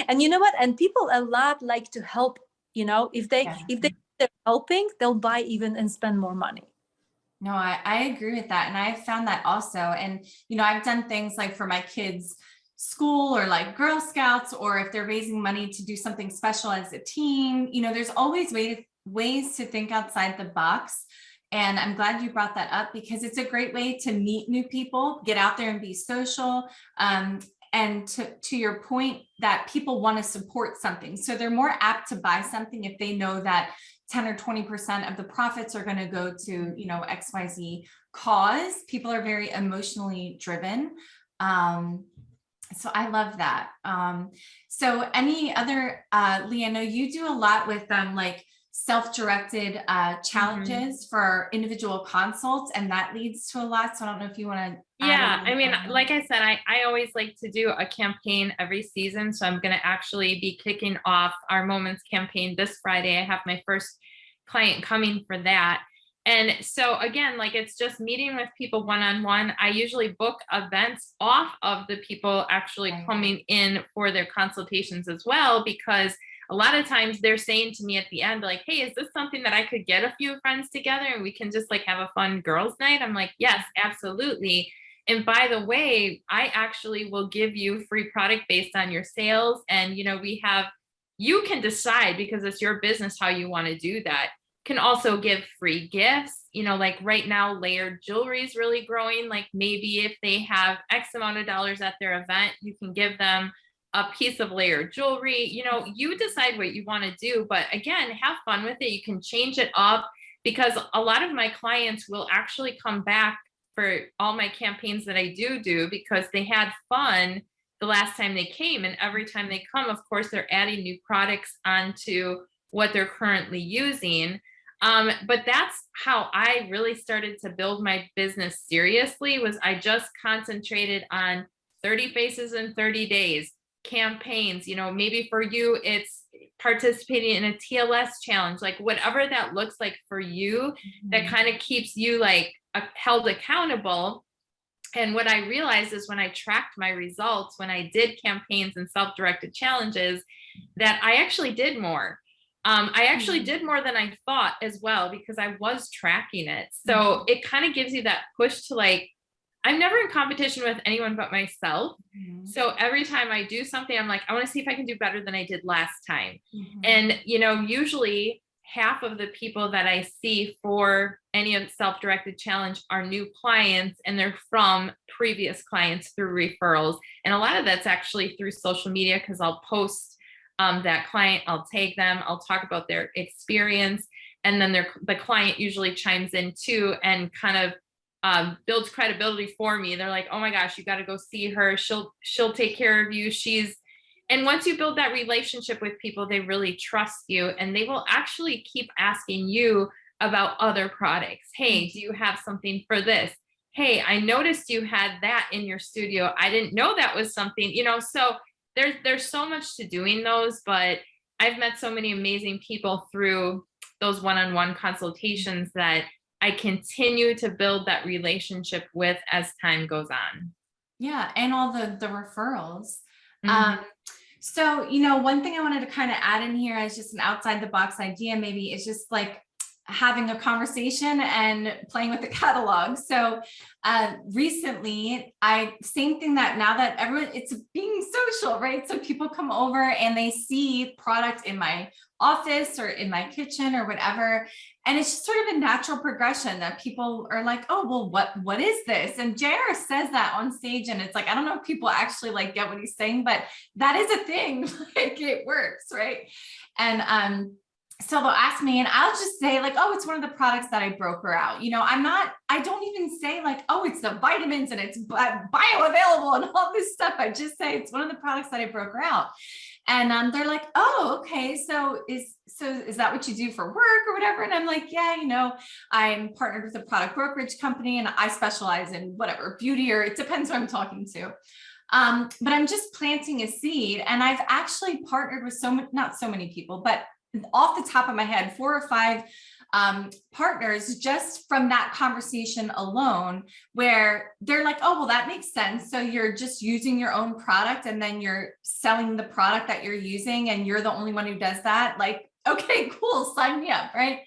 And you know what? And people a lot like to help. If they're helping, they'll buy even and spend more money. No, I agree with that. And I've found that also. And, I've done things like for my kids' school, or like Girl Scouts, or if they're raising money to do something special as a team, there's always ways to think outside the box. And I'm glad you brought that up, because it's a great way to meet new people, get out there and be social. And to your point, that people want to support something. So they're more apt to buy something if they know that 10 or 20% of the profits are going to go to, XYZ cause. People are very emotionally driven. So I love that. So any other, Leigh, I know you do a lot with self-directed challenges for individual consults, and that leads to a lot. So I don't know if you want to. Yeah, I mean, like I said, I always like to do a campaign every season. So I'm going to actually be kicking off our Moments campaign this Friday. I have my first client coming for that. And so again, it's just meeting with people one-on-one. I usually book events off of the people actually coming in for their consultations as well, because a lot of times they're saying to me at the end, like, hey, is this something that I could get a few friends together and we can just have a fun girls' night? I'm like, yes, absolutely. And by the way, I actually will give you free product based on your sales. And, you can decide, because it's your business, how you want to do that. Can also give free gifts, right now, layered jewelry is really growing. Maybe if they have X amount of dollars at their event, you can give them a piece of layered jewelry. You know, you decide what you want to do, but again, have fun with it. You can change it up, because a lot of my clients will actually come back for all my campaigns that I do because they had fun the last time they came. And every time they come, of course, they're adding new products onto what they're currently using. But that's how I really started to build my business seriously, was I just concentrated on 30 faces in 30 days, campaigns. You know, maybe for you, it's participating in a TLS challenge, like whatever that looks like for you, that kind of keeps you like held accountable. And what I realized is when I tracked my results, when I did campaigns and self-directed challenges, that I actually did more. I actually did more than I thought as well, because I was tracking it. So it kind of gives you that push to like, I'm never in competition with anyone but myself. So every time I do something, I'm like, I want to see if I can do better than I did last time. And, you know, usually half of the people that I see for any of self-directed challenge are new clients, and they're from previous clients through referrals. And a lot of that's actually through social media, because I'll post that client, I'll tag them, I'll talk about their experience, and then the client usually chimes in too and kind of builds credibility for me. They're like, oh my gosh, you got to go see her. She'll take care of you. And once you build that relationship with people, they really trust you, and they will actually keep asking you about other products. Hey, do you have something for this? Hey, I noticed you had that in your studio. I didn't know that was something, you know, so there's so much to doing those, but I've met so many amazing people through those one-on-one consultations that I continue to build that relationship with as time goes on. Yeah. And all the referrals. So, you know, one thing I wanted to kind of add in here as just an outside the box idea, maybe, is just like having a conversation and playing with the catalog. So recently, same thing, that now that everyone, it's being social, right? So people come over and they see product in my office or in my kitchen or whatever. And it's just sort of a natural progression that people are like, oh, well, what is this? And JR says that on stage, and it's like, I don't know if people actually like get what he's saying, but that is a thing. Like, it works, right? And so they'll ask me, and I'll just say like, oh, it's one of the products that I broker out. You know, I don't even say like, oh, it's the vitamins and it's bioavailable and all this stuff. I just say it's one of the products that I broker out. And they're like, oh, okay. So is that what you do for work or whatever? And I'm like, yeah, you know, I'm partnered with a product brokerage company, and I specialize in whatever, beauty, or it depends who I'm talking to. But I'm just planting a seed, and I've actually partnered with not so many people, but off the top of my head, 4 or 5 partners just from that conversation alone, where they're like, oh, well, that makes sense. So you're just using your own product, and then you're selling the product that you're using, and you're the only one who does that. Like, okay, cool, sign me up, right?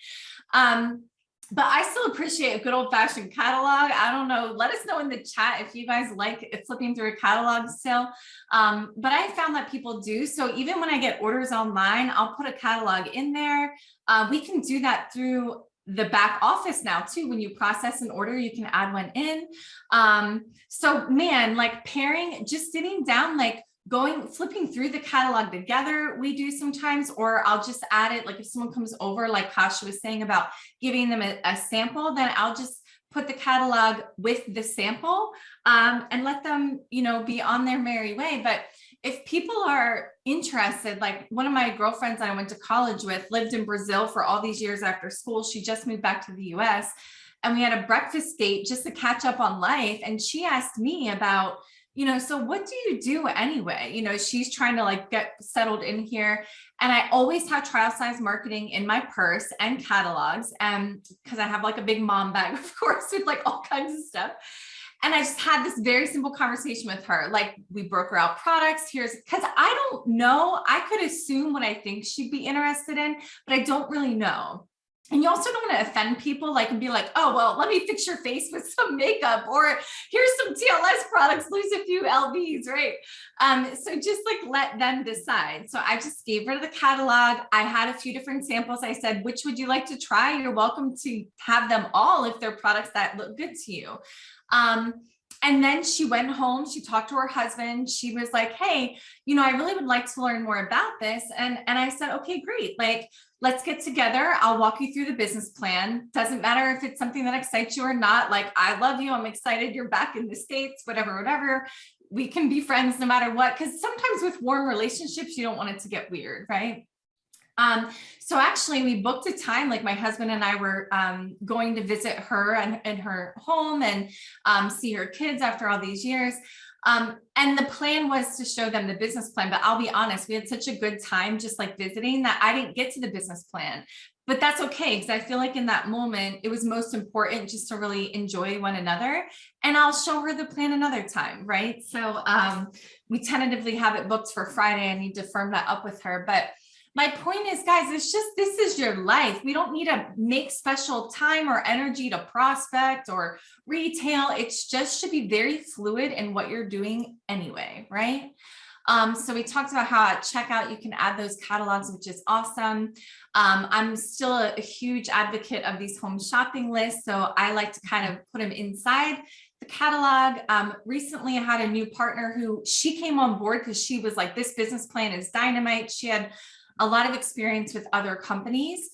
But I still appreciate a good old fashioned catalog. I don't know. Let us know in the chat if you guys like flipping through a catalog still. But I found that people do. So even when I get orders online, I'll put a catalog in there. We can do that through the back office now too. When you process an order, you can add one in. So man, like pairing, just sitting down, like flipping through the catalog together, we do sometimes, or I'll just add it. Like if someone comes over, like Kasha was saying about giving them a sample, then I'll just put the catalog with the sample and let them, you know, be on their merry way. But if people are interested, like one of my girlfriends that I went to college with lived in Brazil for all these years after school. She just moved back to the US, and we had a breakfast date just to catch up on life. And she asked me about, you know, so what do you do anyway? You know, she's trying to like get settled in here. And I always have trial size marketing in my purse and catalogs. And because I have like a big mom bag, of course, with like all kinds of stuff. And I just had this very simple conversation with her. Like, we broker out products. Because I don't know, I could assume what I think she'd be interested in, but I don't really know. And you also don't want to offend people, like, and be like, oh, well, let me fix your face with some makeup, or here's some TLS products, lose a few LBs, right? So just like let them decide. So I just gave her the catalog. I had a few different samples. I said, which would you like to try? You're welcome to have them all if they're products that look good to you. And then she went home, she talked to her husband. She was like, hey, you know, I really would like to learn more about this. And I said, okay, great. Like, let's get together. I'll walk you through the business plan. Doesn't matter if it's something that excites you or not. Like, I love you. I'm excited. You're back in the States, whatever. We can be friends no matter what. Because sometimes with warm relationships, you don't want it to get weird, right? So actually we booked a time, like my husband and I were going to visit her and her home and see her kids after all these years. And the plan was to show them the business plan, but I'll be honest, we had such a good time just like visiting that I didn't get to the business plan, but that's okay. Cause I feel like in that moment, it was most important just to really enjoy one another, and I'll show her the plan another time. Right. So we tentatively have it booked for Friday. I need to firm that up with her, but my point is, guys, it's just, this is your life. We don't need to make special time or energy to prospect or retail. It's just should be very fluid in what you're doing anyway, right? So we talked about how at checkout, you can add those catalogs, which is awesome. I'm still a huge advocate of these home shopping lists. So I like to kind of put them inside the catalog. Recently I had a new partner who she came on board because she was like, this business plan is dynamite. She had a lot of experience with other companies,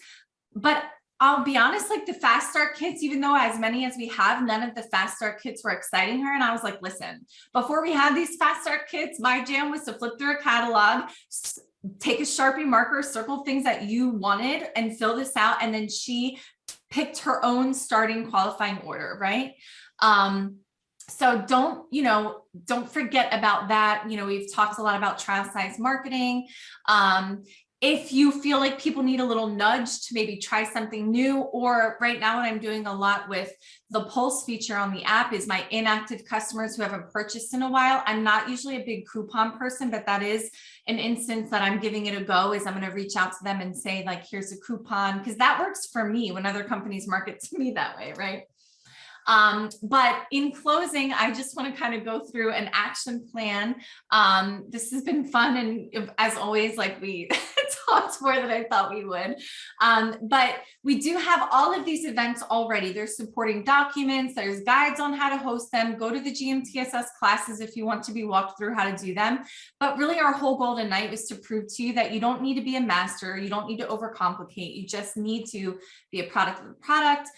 but I'll be honest, like the fast start kits, even though as many as we have, none of the fast start kits were exciting her. And I was like, listen, before we had these fast start kits, my jam was to flip through a catalog, take a Sharpie marker, circle things that you wanted and fill this out. And then she picked her own starting qualifying order, right? So don't forget about that. You know, we've talked a lot about trial size marketing. If you feel like people need a little nudge to maybe try something new, or right now what I'm doing a lot with the Pulse feature on the app is my inactive customers who haven't purchased in a while. I'm not usually a big coupon person, but that is an instance that I'm giving it a go, is I'm going to reach out to them and say like, here's a coupon, because that works for me when other companies market to me that way, right? But in closing, I just want to kind of go through an action plan. This has been fun. And as always, like we talked more than I thought we would. But we do have all of these events already. There's supporting documents, there's guides on how to host them. Go to the GMTSS classes if you want to be walked through how to do them. But really our whole goal tonight was to prove to you that you don't need to be a master. You don't need to overcomplicate. You just need to be a product of the product.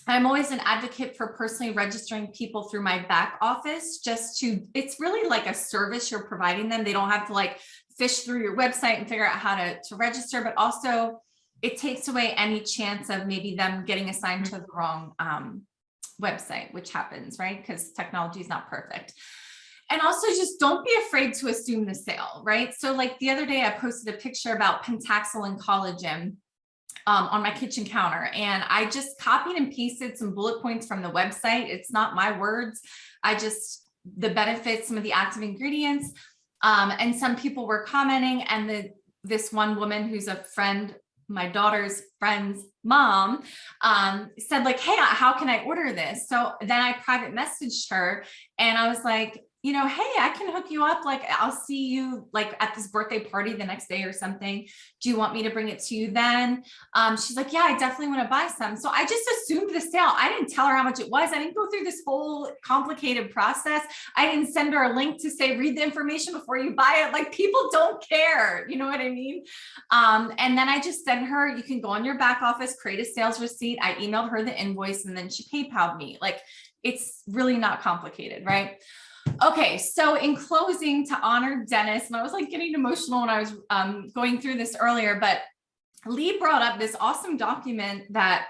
I'm always an advocate for personally registering people through my back office, it's really like a service you're providing them. They don't have to like fish through your website and figure out how to register, but also it takes away any chance of maybe them getting assigned to the wrong website, which happens, right? Because technology is not perfect. And also just don't be afraid to assume the sale, right? So like the other day I posted a picture about Pentaxel and collagen on my kitchen counter. And I just copied and pasted some bullet points from the website. It's not my words. The benefits, some of the active ingredients. And some people were commenting, and this one woman who's a friend, my daughter's friend's mom, said like, hey, how can I order this? So then I private messaged her and I was like, you know, hey, I can hook you up. Like, I'll see you like at this birthday party the next day or something. Do you want me to bring it to you then? She's like, yeah, I definitely want to buy some. So I just assumed the sale. I didn't tell her how much it was. I didn't go through this whole complicated process. I didn't send her a link to say, read the information before you buy it. Like, people don't care. You know what I mean? And then I just sent her, you can go on your back office, create a sales receipt. I emailed her the invoice and then she PayPal'd me. Like, it's really not complicated, right? Okay, so in closing, to honor Dennis, and I was like getting emotional when I was going through this earlier, but Leigh brought up this awesome document that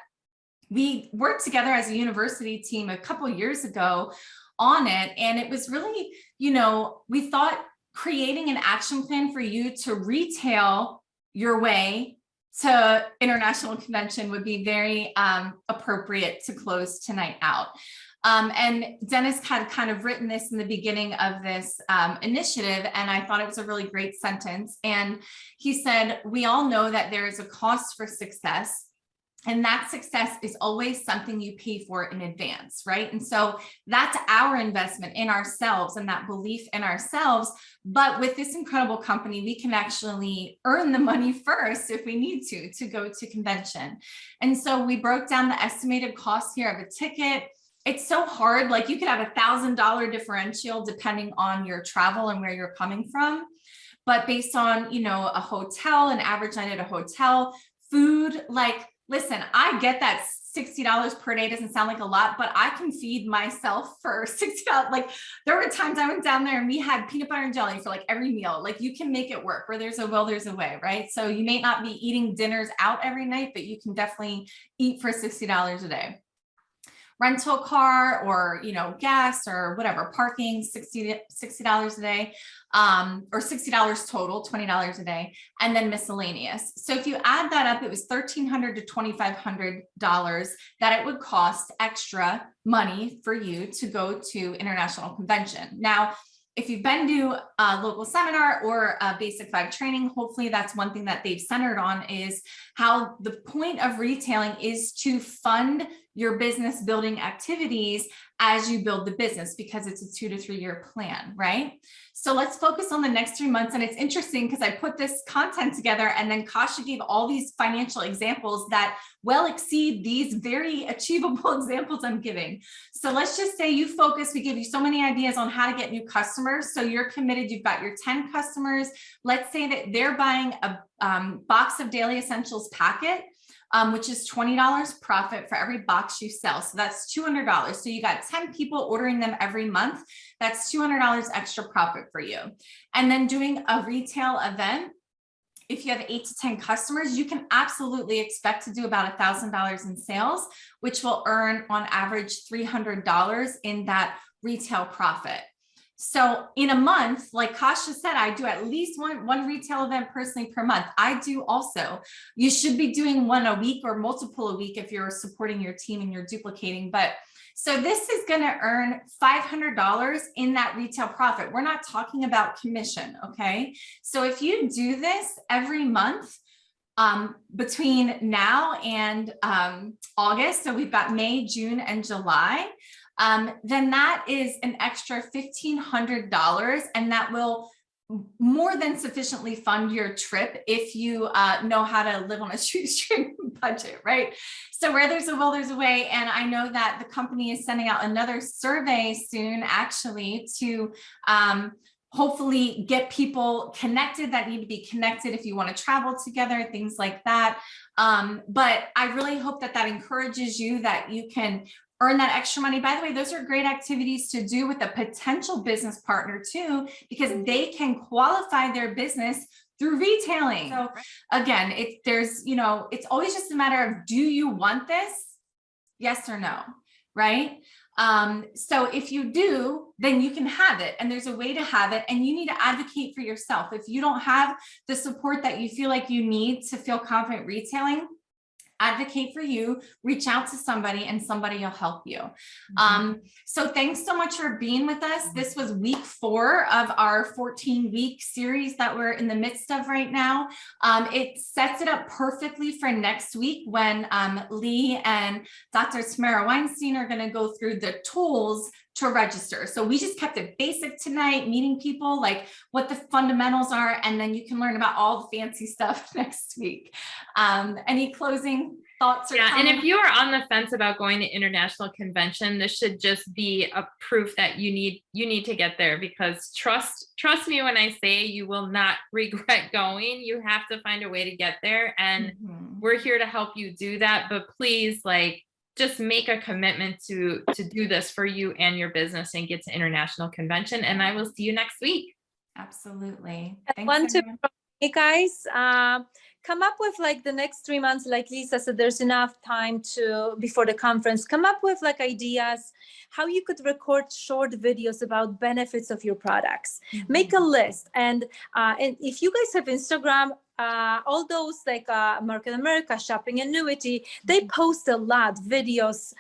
we worked together as a university team a couple of years ago on it. And it was really, you know, we thought creating an action plan for you to retail your way to international convention would be very appropriate to close tonight out. And Dennis had kind of written this in the beginning of this initiative, and I thought it was a really great sentence. And he said, we all know that there is a cost for success, and that success is always something you pay for in advance, right? And so that's our investment in ourselves and that belief in ourselves. But with this incredible company, we can actually earn the money first if we need to go to convention. And so we broke down the estimated cost here of a ticket. it's so hard. Like you could have $1,000 differential depending on your travel and where you're coming from. But based on, you know, a hotel, an average night at a hotel, food, like, listen, I get that $60 per day doesn't sound like a lot, but I can feed myself for $60. Like there were times I went down there and we had peanut butter and jelly for like every meal. Like you can make it work. Where there's a will, there's a way, right? So you may not be eating dinners out every night, but you can definitely eat for $60 a day. Rental car or, you know, gas or whatever, parking, $60 a day, or $60 total, $20 a day, and then miscellaneous. So if you add that up, it was $1,300 to $2,500 that it would cost extra money for you to go to international convention. Now, if you've been to a local seminar or a basic 5 training, hopefully that's one thing that they've centered on is how the point of retailing is to fund your business building activities as you build the business, because it's a 2 to 3 year plan, right? So let's focus on the next 3 months. And it's interesting because I put this content together and then Kasha gave all these financial examples that well exceed these very achievable examples I'm giving. So let's just say you focus, we give you so many ideas on how to get new customers. So you're committed, you've got your 10 customers. Let's say that they're buying a box of daily essentials packet, which is $20 profit for every box you sell. So that's $200. So you got 10 people ordering them every month. That's $200 extra profit for you. And then doing a retail event, if you have 8 to 10 customers, you can absolutely expect to do about $1,000 in sales, which will earn on average $300 in that retail profit. So in a month, like Kasha said, I do at least one retail event personally per month. I do also. You should be doing one a week or multiple a week if you're supporting your team and you're duplicating. But so this is going to earn $500 in that retail profit. We're not talking about commission. Okay. So if you do this every month, between now and August, so we've got May, June, and July, then that is an extra $1,500, and that will more than sufficiently fund your trip if you know how to live on a shoestring budget, right? So where there's a will, there's a way. And I know that the company is sending out another survey soon, actually, to hopefully get people connected that need to be connected if you want to travel together, things like that. But I really hope that that encourages you, that you can earn that extra money. By the way, those are great activities to do with a potential business partner too, because they can qualify their business through retailing. So again, it's always just a matter of, do you want this? Yes or no, right? So if you do, then you can have it, and there's a way to have it, and you need to advocate for yourself. If you don't have the support that you feel like you need to feel confident retailing, advocate for you, reach out to somebody, and somebody will help you. So thanks so much for being with us. This was week 4 of our 14-week series that we're in the midst of right now. It sets it up perfectly for next week when Leigh and Dr. Tamara Weinstein are going to go through the tools to register. So we just kept it basic tonight, meeting people, like what the fundamentals are, and then you can learn about all the fancy stuff next week. Any closing thoughts or comments? And if you are on the fence about going to international convention, this should just be a proof that you need to get there, because trust me when I say you will not regret going. You have to find a way to get there, and we're here to help you do that. But please, just make a commitment to do this for you and your business and get to international convention. And I will see you next week. Absolutely. Hey guys, come up with the next 3 months, like Lisa said, there's enough time before the conference, come up with ideas how you could record short videos about benefits of your products. Make a list. And if you guys have Instagram, all those Market America, Shopping Annuity, they post a lot videos.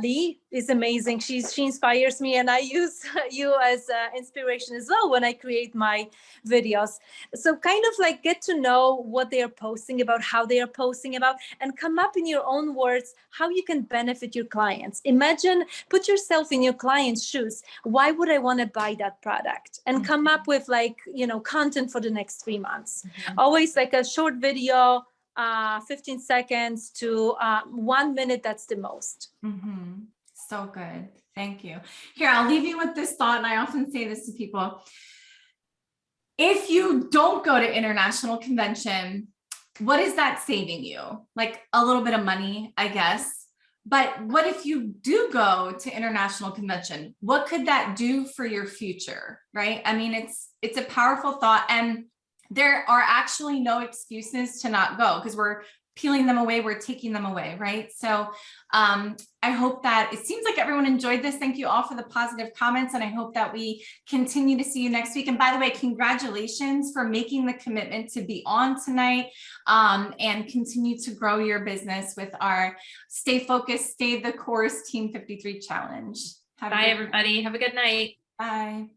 Leigh is amazing. She inspires me, and I use you as inspiration as well when I create my videos. So kind of get to know what they are posting about, how they are posting about, and come up in your own words how you can benefit your clients. Put yourself in your client's shoes. Why would I want to buy that product? And come up with content for the next 3 months. Always a short video, 15 seconds to 1 minute. That's the most. So good. Thank you. Here, I'll leave you with this thought. And I often say this to people. If you don't go to international convention, what is that saving you? Like a little bit of money, I guess. But what if you do go to international convention? What could that do for your future? Right? I mean, it's a powerful thought. And there are actually no excuses to not go because we're peeling them away, we're taking them away, right? So I hope that it seems like everyone enjoyed this. Thank you all for the positive comments, and I hope that we continue to see you next week. And by the way, congratulations for making the commitment to be on tonight and continue to grow your business with our Stay Focused, Stay the Course Team 53 Challenge. Bye, everybody. Have a good night. Bye.